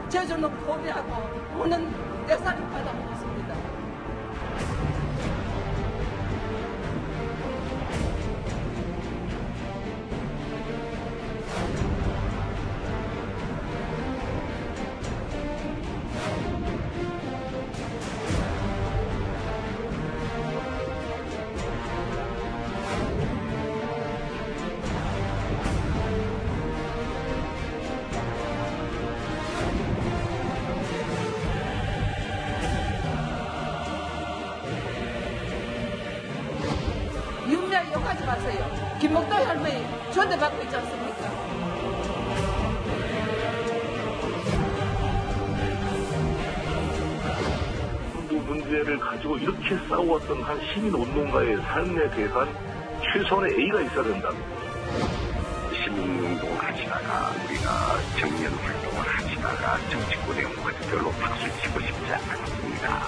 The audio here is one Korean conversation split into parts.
제주는 포기하고 우는 역사를 받아먹었습니다. 윤미향 욕하지 마세요. 김목도 할머니 존대받고 있지 않습니까? 문제를 가지고 이렇게 싸웠던 한 시민운동가의 삶에 대한 최소한의 A가 있어야 된다. 시민운동을 하시다가 우리가 정년 활동을 하시다가 정치권에 온 것을 별로 박수 치고 싶지 않습니다.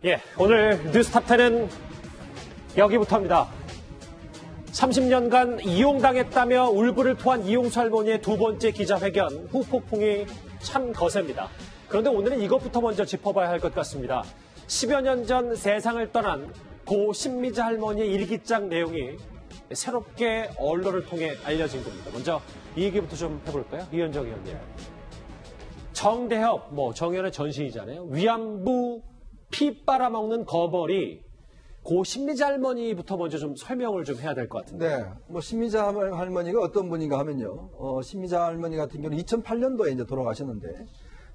예, 오늘 뉴스탑10은 여기부터입니다. 30년간 이용당했다며 울분을 토한 이용수 할머니의 두 번째 기자회견, 후폭풍이 참 거셉니다. 그런데 오늘은 이것부터 먼저 짚어봐야 할 것 같습니다. 10여 년 전 세상을 떠난 고 신미자 할머니의 일기장 내용이 새롭게 언론을 통해 알려진 겁니다. 먼저 이 얘기부터 좀 해볼까요? 이현정 의원님. 정대협, 정의원의 전신이잖아요. 위안부 피 빨아먹는 거벌이 고 신미자 할머니부터 먼저 좀 설명을 좀 해야 될 것 같은데. 네. 신미자 할머니가 어떤 분인가 하면요. 신미자 할머니 같은 경우는 2008년도에 이제 돌아가셨는데,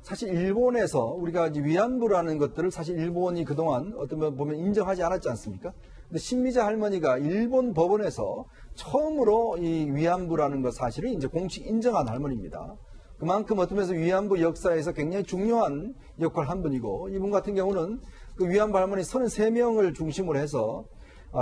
사실 일본에서 우리가 이제 위안부라는 것들을 사실 일본이 그동안 어떤 면 보면 인정하지 않았지 않습니까? 근데 신미자 할머니가 일본 법원에서 처음으로 이 위안부라는 것 사실을 이제 공식 인정한 할머니입니다. 그만큼 어떤 면에서 위안부 역사에서 굉장히 중요한 역할을 한 분이고, 이분 같은 경우는 그 위안부 할머니 33명을 중심으로 해서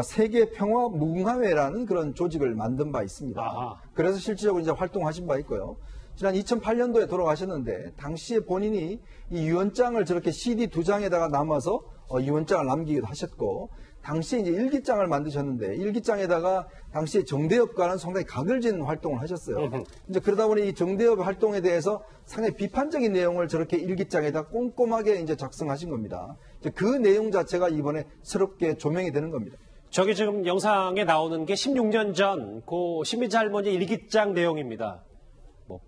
세계 평화 무궁화회라는 그런 조직을 만든 바 있습니다. 아하. 그래서 실질적으로 이제 활동하신 바 있고요. 지난 2008년도에 돌아가셨는데, 당시에 본인이 이 유언장을 저렇게 CD 2장에다가 남아서 유언장을 남기기도 하셨고, 당시에 이제 일기장을 만드셨는데, 일기장에다가 당시에 정대협과는 상당히 각을 짓는 활동을 하셨어요. 이제 그러다 보니 이 정대협 활동에 대해서 상당히 비판적인 내용을 저렇게 일기장에다 꼼꼼하게 이제 작성하신 겁니다. 이제 그 내용 자체가 이번에 새롭게 조명이 되는 겁니다. 저기 지금 영상에 나오는 게 16년 전 고 신미자 할머니 일기장 내용입니다.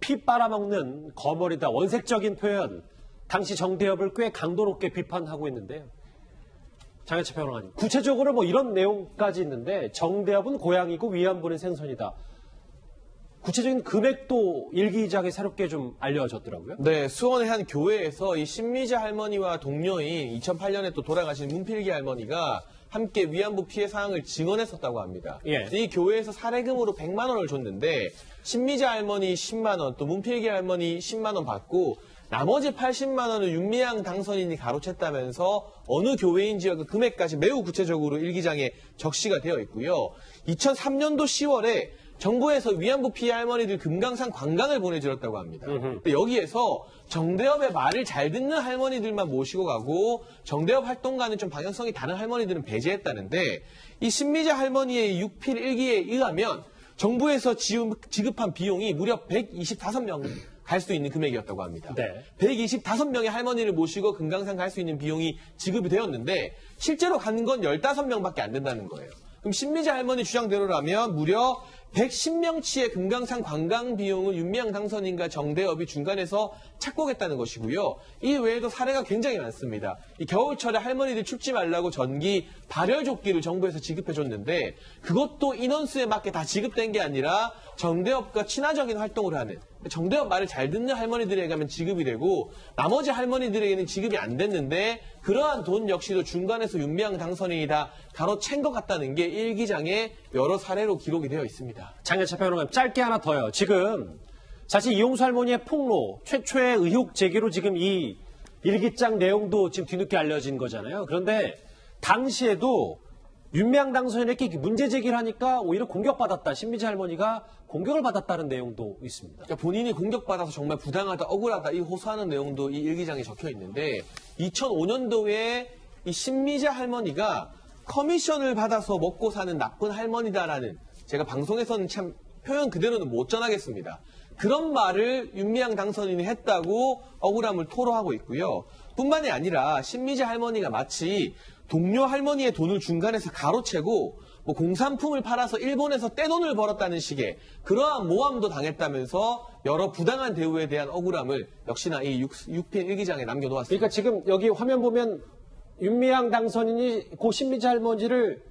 피 빨아먹는 거머리다, 원색적인 표현. 당시 정대협을 꽤 강도 높게 비판하고 있는데요. 장혜철 평론가님, 구체적으로 이런 내용까지 있는데, 정대협은 고양이고 위안부는 생선이다. 구체적인 금액도 일기장에 새롭게 좀 알려졌더라고요. 네, 수원의 한 교회에서 이 신미자 할머니와 동료인 2008년에 또 돌아가신 문필기 할머니가 함께 위안부 피해 상황을 증언했었다고 합니다. 예. 이 교회에서 사례금으로 100만 원을 줬는데, 신미자 할머니 10만 원, 또 문필기 할머니 10만 원 받고, 나머지 80만 원을 윤미향 당선인이 가로챘다면서 어느 교회인지와 그 금액까지 매우 구체적으로 일기장에 적시가 되어 있고요. 2003년도 10월에 정부에서 위안부 피해 할머니들 금강산 관광을 보내드렸다고 합니다. 근데 여기에서 정대협의 말을 잘 듣는 할머니들만 모시고 가고, 정대협 활동과는 좀 방향성이 다른 할머니들은 배제했다는데, 이 신미자 할머니의 6필 일기에 의하면 정부에서 지급한 비용이 무려 125명 갈 수 있는 금액이었다고 합니다. 네. 125명의 할머니를 모시고 금강산 갈 수 있는 비용이 지급이 되었는데, 실제로 간 건 15명밖에 안 된다는 거예요. 그럼 신미자 할머니 주장대로라면 무려 110명치의 금강산 관광 비용을 윤미향 당선인과 정대협이 중간에서 착복했다는 것이고요. 이 외에도 사례가 굉장히 많습니다. 이 겨울철에 할머니들 춥지 말라고 전기 발열조끼를 정부에서 지급해줬는데, 그것도 인원수에 맞게 다 지급된 게 아니라 정대협과 친화적인 활동을 하는, 정대협 말을 잘 듣는 할머니들에게만 지급이 되고 나머지 할머니들에게는 지급이 안 됐는데, 그러한 돈 역시도 중간에서 윤미향 당선인이 다 가로챈 것 같다는 게 일기장에 여러 사례로 기록이 되어 있습니다. 장혜철 평론가님, 짧게 하나 더요. 지금 사실 이용수 할머니의 폭로, 최초의 의혹 제기로 지금 이 일기장 내용도 지금 뒤늦게 알려진 거잖아요. 그런데 당시에도 윤미향 당선인에게 문제 제기를 하니까 오히려 공격받았다. 신미자 할머니가 공격을 받았다는 내용도 있습니다. 그러니까 본인이 공격받아서 정말 부당하다, 억울하다 이 호소하는 내용도 이 일기장에 적혀 있는데 2005년도에 이 신미자 할머니가 커미션을 받아서 먹고 사는 나쁜 할머니다라는 제가 방송에서는 참 표현 그대로는 못 전하겠습니다. 그런 말을 윤미향 당선인이 했다고 억울함을 토로하고 있고요. 뿐만이 아니라 신미자 할머니가 마치 동료 할머니의 돈을 중간에서 가로채고 뭐 공산품을 팔아서 일본에서 떼돈을 벌었다는 식의 그러한 모함도 당했다면서 여러 부당한 대우에 대한 억울함을 역시나 이 6편 일기장에 남겨놓았습니다. 그러니까 지금 여기 화면 보면 윤미향 당선인이 고 신미자 할머니를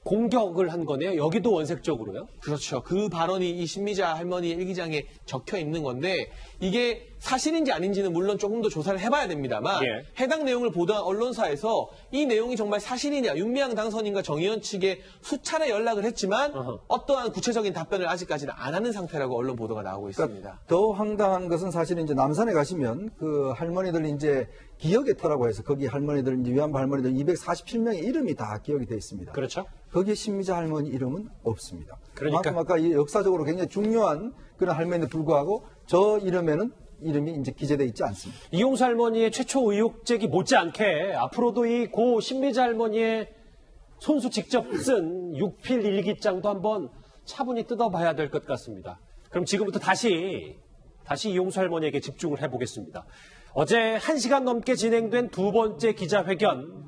공격을 한 거네요. 여기도 원색적으로요. 그렇죠. 그 발언이 이 신미자 할머니의 일기장에 적혀 있는 건데 이게 사실인지 아닌지는 물론 조금 더 조사를 해봐야 됩니다만 예. 해당 내용을 보도한 언론사에서 이 내용이 정말 사실이냐 윤미향 당선인과 정의연 측에 수차례 연락을 했지만 어떠한 구체적인 답변을 아직까지는 안 하는 상태라고 언론 보도가 나오고 있습니다. 그러니까 더 황당한 것은 사실은 이제 남산에 가시면 그 할머니들 이제 기억의 터라고 해서 거기 할머니들 이제 위안부 할머니들 247명의 이름이 다 기억이 되어 있습니다. 그렇죠. 거기에 신미자 할머니 이름은 없습니다. 그러니까. 그만큼 아까 이 역사적으로 굉장히 중요한 그런 할머니인데 불구하고 저 이름에는 이름이 이제 기재되어 있지 않습니다. 이용수 할머니의 최초 의혹 제기 못지않게 앞으로도 이 고 신미자 할머니의 손수 직접 쓴 6필 일기장도 한번 차분히 뜯어봐야 될 것 같습니다. 그럼 지금부터 다시 이용수 할머니에게 집중을 해보겠습니다. 어제 1시간 넘게 진행된 두 번째 기자회견,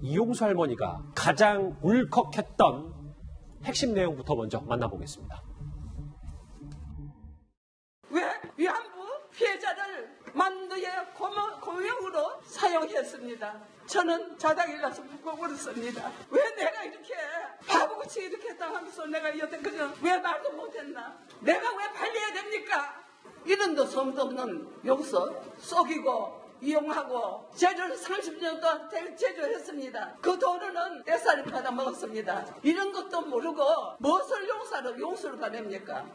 이용수 할머니가 가장 울컥했던 핵심 내용부터 먼저 만나보겠습니다. 왜 위안부 피해자를 만두의 공용으로 사용했습니다. 저는 자다가 일어나서 푹 울었습니다. 왜 내가 이렇게 바보같이 이렇게 당하면서 내가 여태까지 왜 말도 못했나? 내가 왜 팔려야 됩니까? 이름도 섬도 없는 용서 속이고 이용하고 제주를 30년 동안 제조했습니다. 그 돈으로는 떼살이 받아 먹었습니다. 이런 것도 모르고 무엇을 용서를 받습니까?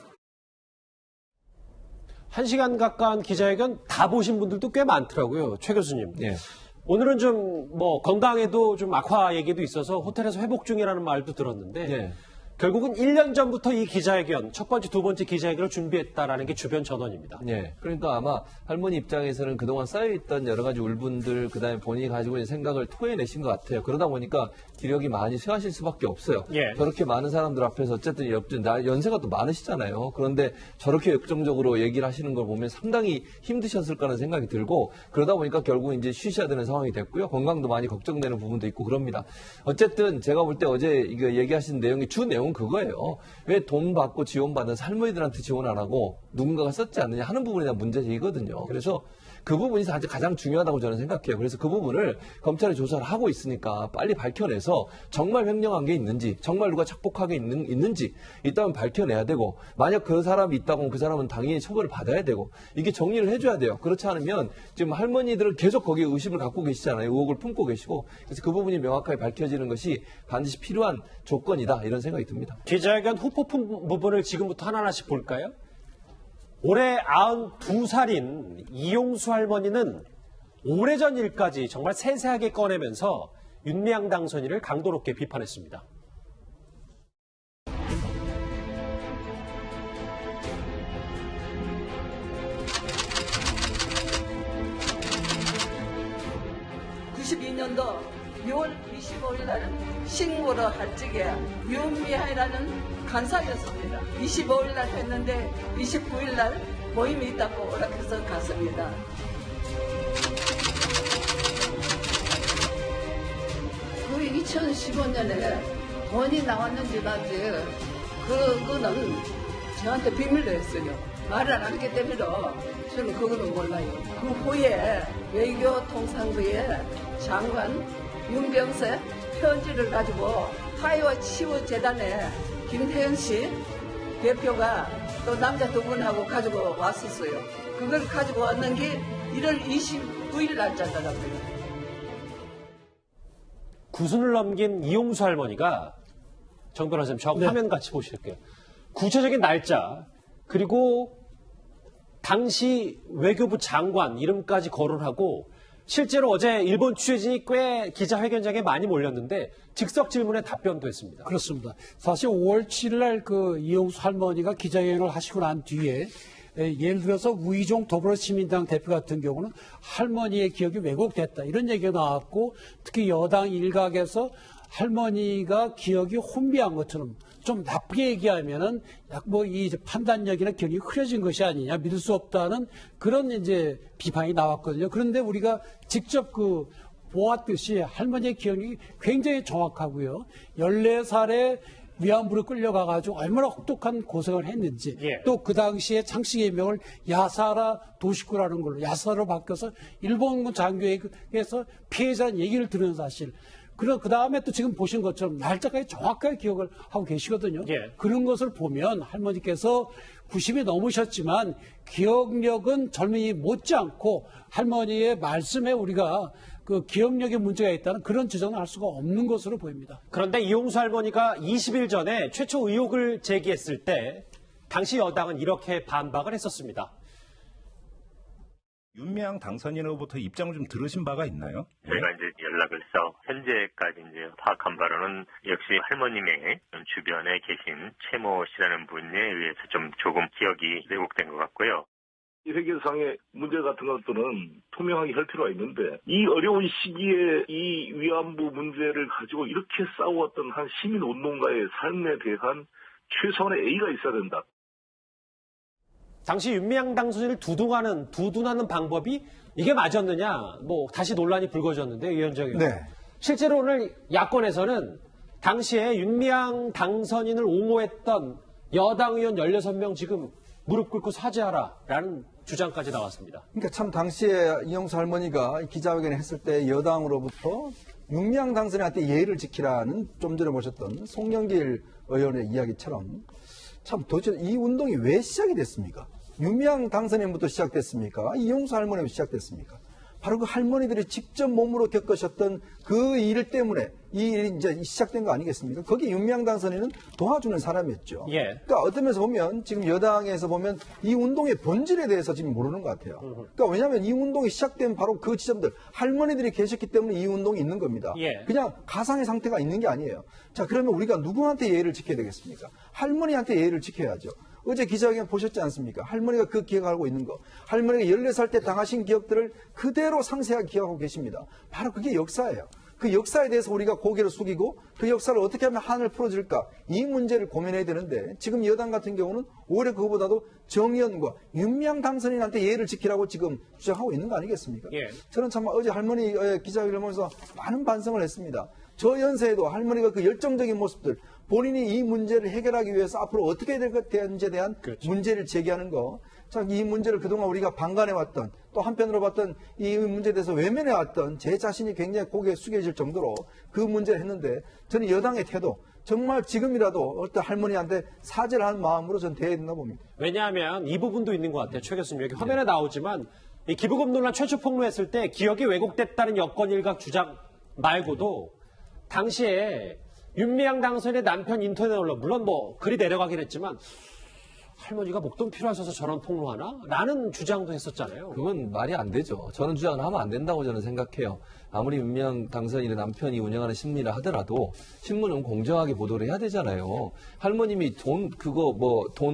1시간 가까운 기자회견 다 보신 분들도 꽤 많더라고요. 최 교수님. 예. 오늘은 좀 뭐 건강에도 좀 악화 얘기도 있어서 호텔에서 회복 중이라는 말도 들었는데 예. 결국은 1년 전부터 이 기자회견, 첫 번째, 두 번째 기자회견을 준비했다라는 게 주변 전언입니다. 예. 그러니까 아마 할머니 입장에서는 그동안 쌓여있던 여러 가지 울분들, 그 다음에 본인이 가지고 있는 생각을 토해내신 것 같아요. 그러다 보니까 기력이 많이 쇠하실 수밖에 없어요. 예. 저렇게 많은 사람들 앞에서 어쨌든 연세가 또 많으시잖아요. 그런데 저렇게 역정적으로 얘기를 하시는 걸 보면 상당히 힘드셨을 거라는 생각이 들고 그러다 보니까 결국 이제 쉬셔야 되는 상황이 됐고요. 건강도 많이 걱정되는 부분도 있고 그럽니다. 어쨌든 제가 볼 때 어제 이거 얘기하신 내용이 주 내용 그거예요. 왜 돈 받고 지원받는 할머니들한테 지원 안 하고 누군가가 썼지 않느냐 하는 부분에 대한 문제이거든요. 그래서 그 부분이 사실 가장 중요하다고 저는 생각해요. 그래서 그 부분을 검찰이 조사를 하고 있으니까 빨리 밝혀내서 정말 횡령한 게 있는지, 정말 누가 착복하게 있는지 있다면 밝혀내야 되고 만약 그 사람이 있다고 하면 그 사람은 당연히 처벌을 받아야 되고 이게 정리를 해줘야 돼요. 그렇지 않으면 지금 할머니들은 계속 거기에 의심을 갖고 계시잖아요. 의혹을 품고 계시고 그래서 그 부분이 명확하게 밝혀지는 것이 반드시 필요한 조건이다 이런 생각이 듭니다. 기자회견 후폭풍 부분을 지금부터 하나하나씩 볼까요? 올해 92살인 이용수 할머니는 오래전 일까지 정말 세세하게 꺼내면서 윤미향 당선인을 강도 높게 비판했습니다. (92년도) 6월 25일 날 신고를 할 적에 윤미향이라는 간사였습니다. 25일 날 했는데 29일 날 모임이 있다고 오락해서 갔습니다. 그 2015년에 돈이 나왔는지 말지 그거는 저한테 비밀로 했어요. 말을 안 했기 때문에 저는 그거는 몰라요. 그 후에 외교통상부의 장관 윤병세 편지를 가지고 하이와 치유재단에 김태현 씨 대표가 또 남자 두 분하고 가지고 왔었어요. 그걸 가지고 왔는 게 1월 29일 날짜더라고요. 구순을 넘긴 이용수 할머니가 정 변호사님 저 화면 같이 보실게요. 구체적인 날짜 그리고 당시 외교부 장관 이름까지 거론하고 실제로 어제 일본 취재진이 꽤 기자회견장에 많이 몰렸는데 즉석 질문에 답변도 했습니다. 그렇습니다. 사실 5월 7일 날 그 이용수 할머니가 기자회견을 하시고 난 뒤에 예를 들어서 우이종 더불어시민당 대표 같은 경우는 할머니의 기억이 왜곡됐다 이런 얘기가 나왔고 특히 여당 일각에서 할머니가 기억이 혼미한 것처럼 좀 나쁘게 얘기하면은 이 판단력이나 기억이 흐려진 것이 아니냐 믿을 수 없다는 그런 이제 비판이 나왔거든요. 그런데 우리가 직접 보았듯이 할머니의 기억이 굉장히 정확하고요. 14살에 위안부로 끌려가가지고 얼마나 혹독한 고생을 했는지 또 그 당시에 창씨 예명을 야사라 도시쿠라는 걸로 야사로 바뀌어서 일본군 장교에게서 피해자는 얘기를 들은 사실. 그 다음에 또 지금 보신 것처럼 날짜까지 정확하게 기억을 하고 계시거든요. 그런 것을 보면 할머니께서 90이 넘으셨지만 기억력은 젊은이 못지않고 할머니의 말씀에 우리가 그 기억력에 문제가 있다는 그런 지적을 할 수가 없는 것으로 보입니다. 그런데 이용수 할머니가 20일 전에 최초 의혹을 제기했을 때 당시 여당은 이렇게 반박을 했었습니다. 윤미향 당선인으로부터 입장을 좀 들으신 바가 있나요? 저희가 이제 연락을 해서 현재까지 이제 파악한 바로는 역시 할머님의 주변에 계신 최모 씨라는 분에 의해서 조금 기억이 왜곡된 것 같고요. 이 회계상의 문제 같은 것들은 투명하게 할 필요가 있는데 이 어려운 시기에 이 위안부 문제를 가지고 이렇게 싸워왔던 한 시민운동가의 삶에 대한 최소한의 A가 있어야 된다. 당시 윤미향 당선인을 두둔하는 방법이 이게 맞았느냐, 다시 논란이 불거졌는데요, 위원장 의원. 네. 실제로 오늘 야권에서는 당시에 윤미향 당선인을 옹호했던 여당 의원 16명 지금 무릎 꿇고 사죄하라라는 주장까지 나왔습니다. 그러니까 참 당시에 이용수 할머니가 기자회견을 했을 때 여당으로부터 윤미향 당선인한테 예의를 지키라는 좀 전에 보셨던 송영길 의원의 이야기처럼 참 도대체 이 운동이 왜 시작이 됐습니까? 윤미향 당선인부터 시작됐습니까? 이용수 할머니부터 시작됐습니까? 바로 그 할머니들이 직접 몸으로 겪으셨던 그 일 때문에 이 일이 이제 시작된 거 아니겠습니까? 거기 윤미향 당선인은 도와주는 사람이었죠. 그러니까 어떤 면에서 보면 지금 여당에서 보면 이 운동의 본질에 대해서 지금 모르는 것 같아요. 그러니까 왜냐하면 이 운동이 시작된 바로 그 지점들 할머니들이 계셨기 때문에 이 운동이 있는 겁니다. 그냥 가상의 상태가 있는 게 아니에요. 자, 그러면 우리가 누구한테 예의를 지켜야 되겠습니까? 할머니한테 예의를 지켜야죠. 어제 기자회견 보셨지 않습니까? 할머니가 그 기억하고 있는 거. 할머니가 14살 때 당하신 기억들을 그대로 상세하게 기억하고 계십니다. 바로 그게 역사예요. 그 역사에 대해서 우리가 고개를 숙이고 그 역사를 어떻게 하면 한을 풀어줄까? 이 문제를 고민해야 되는데 지금 여당 같은 경우는 오히려 그거보다도 정의연과 윤미향 당선인한테 예의를 지키라고 지금 주장하고 있는 거 아니겠습니까? 저는 참 어제 할머니 기자회견을 보면서 많은 반성을 했습니다. 저 연세에도 할머니가 그 열정적인 모습들 본인이 이 문제를 해결하기 위해서 앞으로 어떻게 될 것인지에 대한 문제를 제기하는 거. 참 이 문제를 그동안 우리가 방관해왔던 또 한편으로 봤던 이 문제에 대해서 외면해왔던 제 자신이 굉장히 고개 숙여질 정도로 그 문제를 했는데 저는 여당의 태도 정말 지금이라도 어떤 할머니한테 사죄를 하는 마음으로 저는 대해야 된다 봅니다. 왜냐하면 이 부분도 있는 것 같아요. 최 교수님 여기 화면에 나오지만 이 기부금 논란 최초 폭로했을 때 기억이 왜곡됐다는 여권 일각 주장 말고도 당시에 윤미향 당선인의 남편 인터넷 언론 물론 글이 내려가긴 했지만 할머니가 목돈 필요하셔서 저런 폭로하나? 라는 주장도 했었잖아요. 그건 말이 안 되죠. 저는 주장을 하면 안 된다고 저는 생각해요. 아무리 윤미향 당선인의 남편이 운영하는 신문이라 하더라도 신문은 공정하게 보도를 해야 되잖아요. 할머님이 돈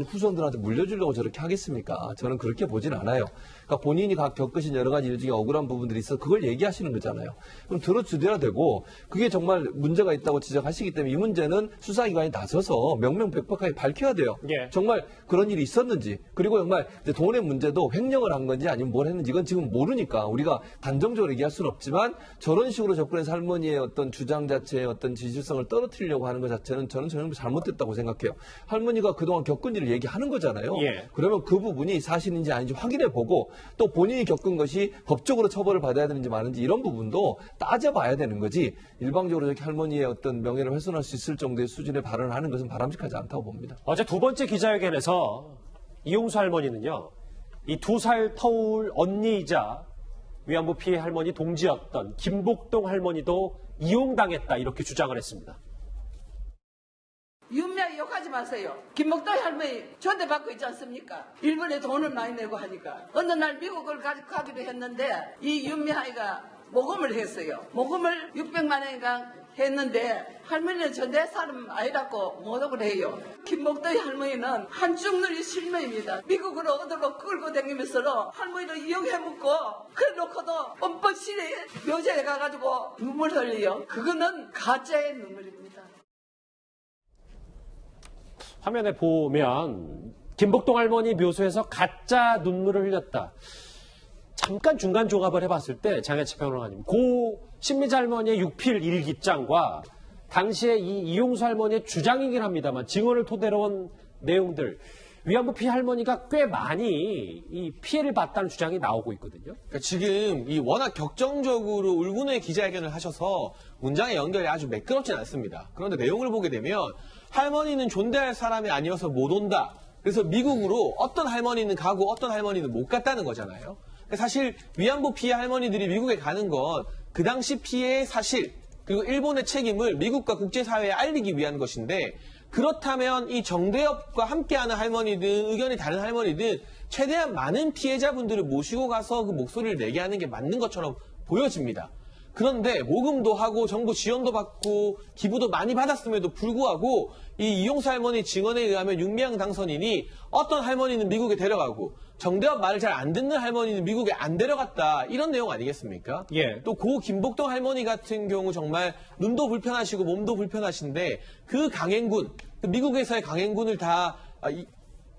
후손들한테 물려주려고 저렇게 하겠습니까? 저는 그렇게 보진 않아요. 그러니까 본인이 겪으신 여러 가지 일 중에 억울한 부분들이 있어 그걸 얘기하시는 거잖아요. 그럼 들어주셔야 되고 그게 정말 문제가 있다고 지적하시기 때문에 이 문제는 수사기관이 나서서 명명백백하게 밝혀야 돼요. 정말 그런 일이 있었는지 그리고 정말 돈의 문제도 횡령을 한 건지 아니면 뭘 했는지 이건 지금 모르니까 우리가 단정적으로 얘기할 수는 없지만 저런 식으로 접근해서 할머니의 어떤 주장 자체의 어떤 진실성을 떨어뜨리려고 하는 것 자체는 저는 전혀 잘못됐다고 생각해요. 할머니가 그동안 겪은 일을 얘기하는 거잖아요. 그러면 그 부분이 사실인지 아닌지 확인해보고 또 본인이 겪은 것이 법적으로 처벌을 받아야 되는지 마는지 이런 부분도 따져봐야 되는 거지 일방적으로 저렇게 할머니의 어떤 명예를 훼손할 수 있을 정도의 수준의 발언을 하는 것은 바람직하지 않다고 봅니다. 어제 두 번째 기자회견에서 이용수 할머니는요. 이 2살 터울 언니이자 위안부 피해 할머니 동지였던 김복동 할머니도 이용당했다 이렇게 주장을 했습니다. 윤미향 욕하지 마세요. 김목동 할머니 존대받고 있지 않습니까? 일본에 돈을 많이 내고 하니까. 어느 날 미국을 가기로 했는데 이 윤미향이가 모금을 했어요. 모금을 600만 원인가 했는데 할머니는 저 내 사람 아니라고 모독을 해요. 김목도의 할머니는 한쪽 눈이 실명입니다. 미국으로 얻으러 끌고 다니면서 할머니를 이용해 먹고 그래 놓고도 엄법실에 묘지에 가가지고 눈물 흘려요. 그거는 가짜의 눈물입니다. 화면에 보면 김복동 할머니 묘소에서 가짜 눈물을 흘렸다. 잠깐 중간 종합을 해봤을 때 장혜철 평론가님, 고 신미자 할머니의 육필 일기장과 당시에 이 이용수 할머니의 주장이긴 합니다만 증언을 토대로 온 내용들, 위안부 피해 할머니가 꽤 많이 이 피해를 봤다는 주장이 나오고 있거든요. 그러니까 지금 이 워낙 격정적으로 울분의 기자회견을 하셔서 문장의 연결이 아주 매끄럽진 않습니다. 그런데 내용을 보게 되면 할머니는 존대할 사람이 아니어서 못 온다. 그래서 미국으로 어떤 할머니는 가고 어떤 할머니는 못 갔다는 거잖아요. 사실 위안부 피해 할머니들이 미국에 가는 건 그 당시 피해의 사실 그리고 일본의 책임을 미국과 국제사회에 알리기 위한 것인데, 그렇다면 이 정대협과 함께하는 할머니든 의견이 다른 할머니든 최대한 많은 피해자분들을 모시고 가서 그 목소리를 내게 하는 게 맞는 것처럼 보여집니다. 그런데 모금도 하고 정부 지원도 받고 기부도 많이 받았음에도 불구하고 이 이용수 할머니 증언에 의하면 윤미향 당선인이 어떤 할머니는 미국에 데려가고 정대협 말을 잘 안 듣는 할머니는 미국에 안 데려갔다, 이런 내용 아니겠습니까? 예. 또 고 김복동 할머니 같은 경우 정말 눈도 불편하시고 몸도 불편하신데 그 강행군, 미국에서의 강행군을 다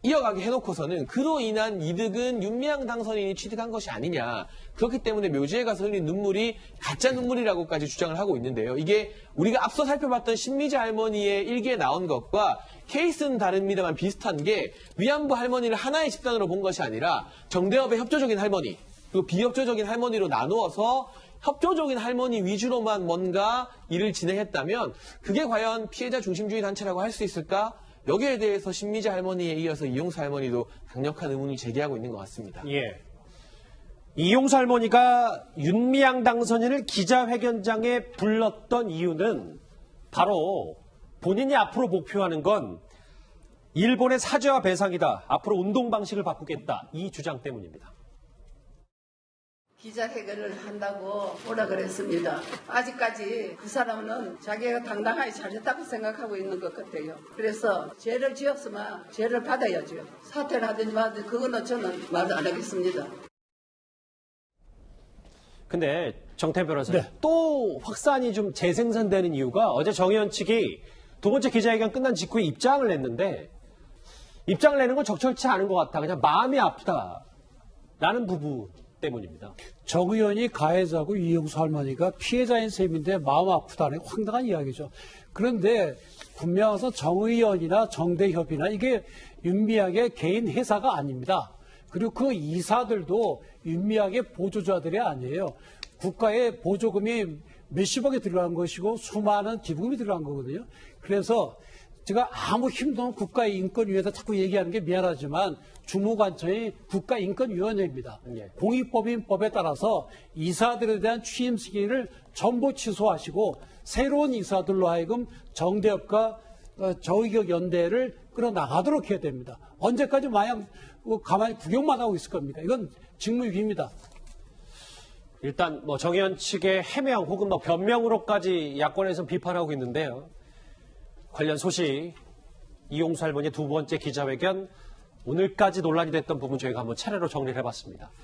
이어가게 해놓고서는 그로 인한 이득은 윤미향 당선인이 취득한 것이 아니냐. 그렇기 때문에 묘지에 가서 흘린 눈물이 가짜 눈물이라고까지 주장을 하고 있는데요. 이게 우리가 앞서 살펴봤던 신미자 할머니의 일기에 나온 것과 케이스는 다릅니다만 비슷한 게, 위안부 할머니를 하나의 집단으로 본 것이 아니라 정대협의 협조적인 할머니, 그리고 비협조적인 할머니로 나누어서 협조적인 할머니 위주로만 뭔가 일을 진행했다면 그게 과연 피해자 중심주의 단체라고 할 수 있을까? 여기에 대해서 신미자 할머니에 이어서 이용수 할머니도 강력한 의문을 제기하고 있는 것 같습니다. 예. 이용수 할머니가 윤미향 당선인을 기자회견장에 불렀던 이유는 바로 본인이 앞으로 목표하는 건 일본의 사죄와 배상이다. 앞으로 운동 방식을 바꾸겠다. 이 주장 때문입니다. 기자회견을 한다고 오라 그랬습니다. 아직까지 그 사람은 자기가 당당하게 잘했다고 생각하고 있는 것 같아요. 그래서 죄를 지었으면 죄를 받아야죠. 사퇴를 하든지 말든지 그거는 저는 말 안 하겠습니다. 근데 정태현 변호사님, 네. 또 확산이 좀 재생산되는 이유가 어제 정의원 측이 두 번째 기자회견 끝난 직후에 입장을 냈는데, 입장을 내는 건 적절치 않은 것 같다. 그냥 마음이 아프다라는 부분 때문입니다. 정 의원이 가해자고 이용수 할머니가 피해자인 셈인데 마음 아프다는 황당한 이야기죠. 그런데 분명해서 정 의원이나 정대협이나 이게 윤미향의 개인 회사가 아닙니다. 그리고 그 이사들도 윤미향의 보조자들이 아니에요. 국가의 보조금이 몇십억이 들어간 것이고 수많은 기부금이 들어간 거거든요. 그래서 제가 아무 힘도 없는 국가인권위에서 자꾸 얘기하는 게 미안하지만 주무관청이 국가인권위원회입니다. 예. 공익법인법에 따라서 이사들에 대한 취임 시기를 전부 취소하시고 새로운 이사들로 하여금 정대협과 정의격 연대를 끌어나가도록 해야 됩니다. 언제까지 마냥 가만히 구경만 하고 있을 겁니까? 이건 직무유기입니다. 일단 뭐 정의원 측의 해명 혹은 뭐 변명으로까지 야권에서 비판하고 있는데요. 관련 소식, 이용수 할머니의 두 번째 기자회견, 오늘까지 논란이 됐던 부분 저희가 한번 차례로 정리를 해봤습니다.